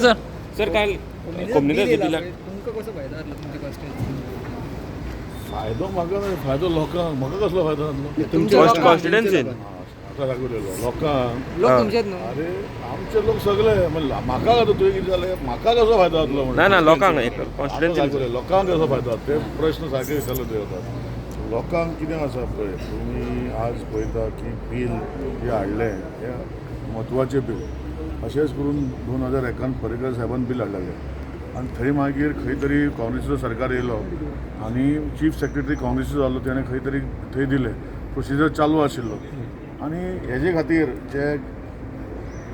Sir sir काल community दिला तुमकां कसो फायदो जातलो तुमच्या कॉन्स्टिट्युएन्सी फायदो म्हाका नाही, फायदो लोकांक. म्हाका कसलो फायदो जातलो? तुमच्या कॉन्स्टिट्युएन्सीन आतां दाखयलेलो लोकांक. लोक तुमचेच न्हू अरे आमचे लोक सगळे म्हणजे म्हाका आता तुवें कितें जालें, म्हाका कसो फायदो जातलो म्हणून ना लोकांक एक आतां कॉन्स्टिट्युएन्सी दाखयलें, लोकांक कसो फायदो जाता ते प्रश्न सारके विचारले ते जातात. लोकांक कितें आसा पळय, तुमी आज पळयता की बील जे हाडलें हें म्हत्वाचें बील. अशेंच करून 2001 पर्रीकर साहेबान बील हाडलेलें आनी थंय मागीर खंय तरी काँग्रेसीचो सरकार येयलो आनी चीफ सेक्रेटरी काँग्रेसीचो जाल्लो त्याने खंय तरी थंय दिलें, प्रोसिजर चालू आशिल्लो. आनी हेजे खातीर जे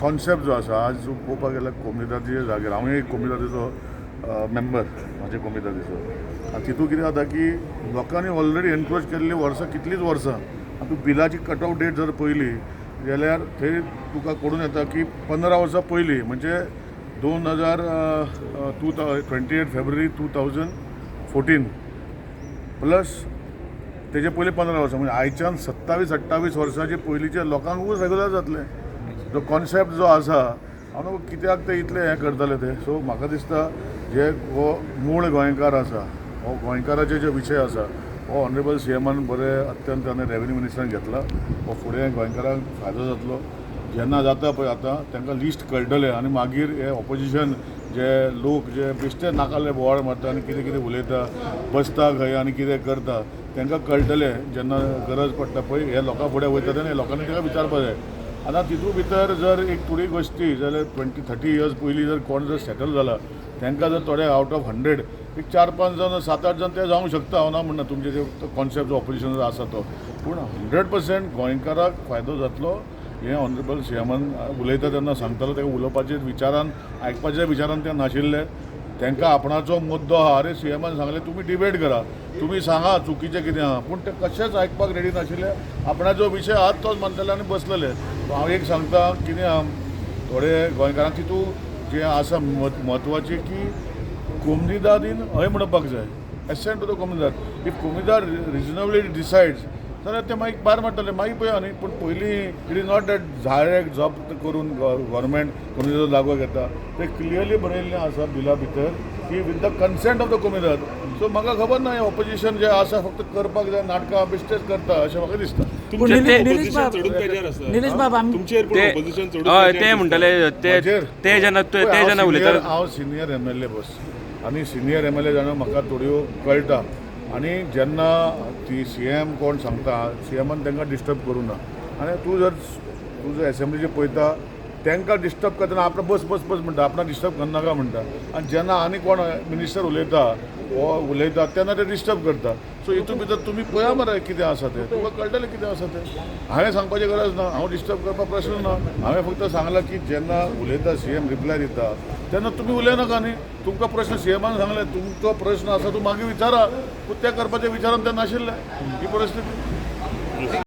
कॉन्सेप्ट जो आसा आज जो पळोवपाक गेल्यार कोमिताचे जाग्यार हांव एक कोमिताचो मेंबर म्हाजे कोमिताचो. आनी तितून कितें जाता की लोकांनी ऑलरेडी एनक्रोच केल्ली वर्सां कितलींच वर्सां. आनी तूं बिलाची कट ऑफ डेट जर पळयली जाल्यार थंय तुका कळून येता की 15 वर्सां पयलीं म्हणजे 28 फेब्रुवारी 2014 प्लस तेजे पयलीं 15 वर्सां म्हणजे आयच्यान 27-28 वर्सांचे पयलींचे लोकांकूच रेगुलर जातलें. जो कॉन्सेप्ट जो आसा हांव कित्याक ते इतले हें करतले ते. सो म्हाका दिसता जे हो मूळ गोंयकार आसा, हो गोंयकाराचे जे विशय आसा हो ऑनरेबल सीएमान बरें अत्यंत आनी रेव्हेन्यू मिनिस्टरान घेतला. हो फुडें गोंयकारांक फायदो जातलो. जेन्ना जाता पळय आतां तांकां लिस्ट कळटलें आनी मागीर हे ऑपोजिशन जे लोक जे बेश्टे नाकाल्ले बोवाळ मारता आनी कितें कितें उलयता, बसता खंय आनी कितें करता तांकां कळटलें जेन्ना गरज पडटा पळय हे लोकां फुडें वयता तेन्ना हे लोकांनी ताका विचारपाक जाय. आतां तितून भितर जर एक थोडी गोश्टी जाल्यार 20-30 इयर्स पयलीं जर कोण जर सेटल जाला तांकां जर थोडे आउट ऑफ 100 एक 4-5 जण 7-8 जण ते जावंक शकता. हांव ना म्हणना तुमचे जे कॉन्सेप्ट जो ऑपोजिशन आसा तो, पूण 100% गोंयकाराक फायदो जातलो हें ऑनरेबल सीएमान उलयता तेन्ना सांगतालो. ताका उलोवपाचे विचारान आयकपाच्या विचारान ते नाशिल्ले. तांकां आपणाचो मुद्दो आहा, अरे सीएमान सांगलें तुमी डिबेट करा, तुमी सांगा चुकीचें कितें आहा, पूण ते कशेंच आयकपाक रेडी नाशिल्ले. आपणाचो विशय आहात तोच म्हणटले आनी बसलेले. हांव एक सांगता कितें आहा, थोडे गोंयकारांक तितून जें आसा म्हत्वाचें की कोमनीदादीन हय म्हणपाक जाय. एसेंट टू द कोमनीदाद. इफ कोमनीदाद रिजनेबली डिसायड्स जाल्यार ते मागीर भायर मारतले मागीर पळया न्ही. पूण पयलीं it is not that direct job करून गव्हर्मेंट कोमनीदाद लागू घेता. ते क्लियरली बरयल्लें आसा बिला भितर की with the consent of the कोमनीदाद. सो म्हाका खबर ना ऑपोजिशन जे आसा फक्त करपाक जाय नाटकां बेश्टेच करता अशें म्हाका दिसता. निलेश बाब आमी ते म्हणटले ते जेन्ना उलयता हांव सिनियर MLA बस आनी सिनियर MLA जाणा म्हाका थोड्यो कळटा. आनी जेन्ना ती CM कोण सांगता CMान तांकां डिस्टर्ब करूं ना. आनी तूं जर एसेंब्लीचे पळयता तांकां डिस्टर्ब करतना आपणा बस बस बस म्हणटा, आपणाक डिस्टर्ब करनाका म्हणटा. आनी जेन्ना आनी कोण मिनिस्टर उलयता तेन्ना ते डिस्टर्ब करता. सो हितून भितर तुमी पळया मरे कितें आसा तें, तुका कळटलें कितें आसा तें. हांवें सांगपाची गरज ना, हांव डिस्टर्ब करपाक प्रश्न ना. हांवें फक्त सांगलां की जेन्ना उलयता CM रिप्लाय दिता तेन्ना तुमी उलयनाका न्ही. तुमकां प्रश्न CMान सांगलें तुमचो प्रश्न आसा तूं मागीर विचारा, पूण तें करपाच्या विचारान तें नाशिल्लें ही परिस्थिती.